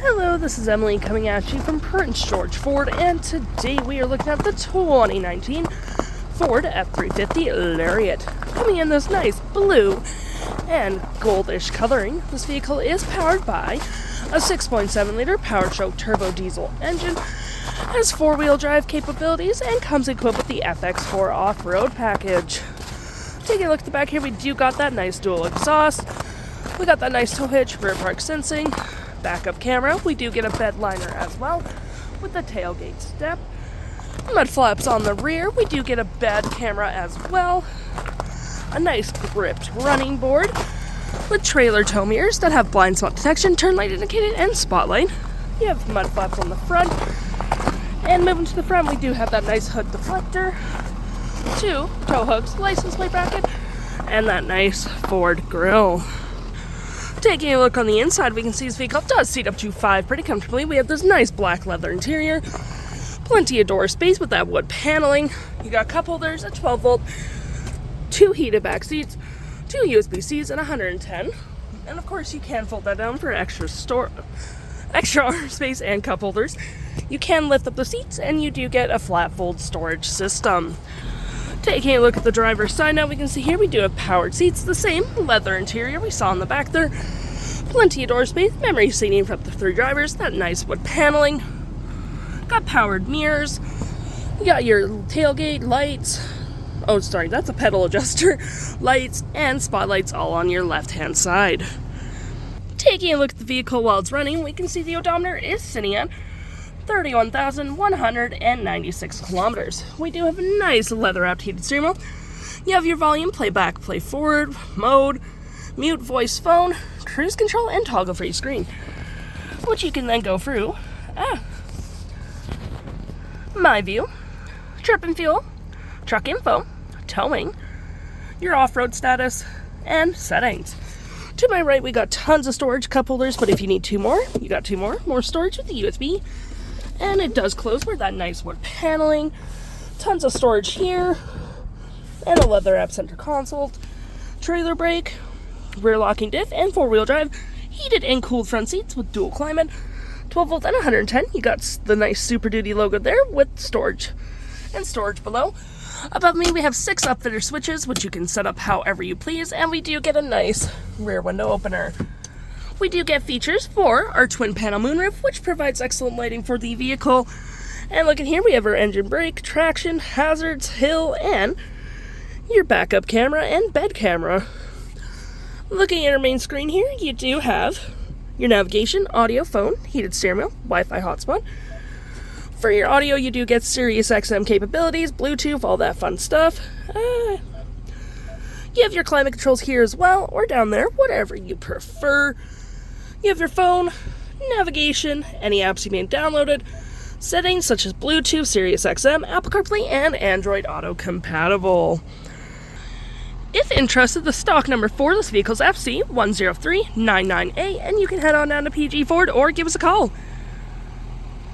Hello, this is Emily coming at you from Prince George Ford, and today we are looking at the 2019 Ford F-350 Lariat. Coming in this nice blue and goldish coloring, this vehicle is powered by a 6.7 liter power-stroke turbo diesel engine, has four-wheel drive capabilities, and comes equipped with the FX4 Off-Road Package. Taking a look at the back here, we do got that nice dual exhaust, we got that nice tow hitch, rear park sensing, backup camera. We do get a bed liner as well with the tailgate step. Mud flaps on the rear. We do get a bed camera as well. A nice gripped running board with trailer tow mirrors that have blind spot detection, turn light indicated, and spotlight. You have mud flaps on the front. And moving to the front, we do have that nice hood deflector, two tow hooks, license plate bracket, and that nice Ford grille. Taking a look on the inside, we can see this vehicle does seat up to 5 pretty comfortably. We have this nice black leather interior, plenty of door space with that wood paneling. You got cup holders, a 12-volt, 2 heated back seats, 2 USB-Cs, and 110. And of course, you can fold that down for extra arm space and cup holders. You can lift up the seats, and you do get a flat fold storage system. Taking a look at the driver's side now, we can see here we do have powered seats, the same leather interior we saw in the back there. Plenty of door space, memory seating for up to 3 drivers, that nice wood paneling. Got powered mirrors. You got your tailgate lights. Oh, sorry, that's a pedal adjuster. Lights and spotlights all on your left-hand side. Taking a look at the vehicle while it's running, we can see the odometer is sitting at 31,196 kilometers. We do have a nice leather-wrapped heated steering wheel. You have your volume, play back, play forward, mode, mute, voice, phone, cruise control, and toggle for your screen, which you can then go through. My view, trip and fuel, truck info, towing, your off-road status, and settings. To my right, we got tons of storage cup holders, but if you need 2 more, you got 2 more. More storage with the USB. And it does close with that nice wood paneling. Tons of storage here. And a leather wrap center console. Trailer brake, rear locking diff, and 4-wheel drive. Heated and cooled front seats with dual climate. 12 volt and 110. You got the nice Super Duty logo there with storage. And storage below. Above me we have 6 upfitter switches, which you can set up however you please. And we do get a nice rear window opener. We do get features for our twin panel moonroof, which provides excellent lighting for the vehicle. And look at here, we have our engine brake, traction, hazards, hill, and your backup camera and bed camera. Looking at our main screen here, you do have your navigation, audio, phone, heated steering wheel, Wi-Fi hotspot. For your audio, you do get Sirius XM capabilities, Bluetooth, all that fun stuff. You have your climate controls here as well, or down there, whatever you prefer. You have your phone, navigation, any apps you may have downloaded, settings such as Bluetooth, Sirius XM, Apple CarPlay, and Android Auto compatible. If interested, the stock number for this vehicle is FC10399A, and you can head on down to PG Ford or give us a call.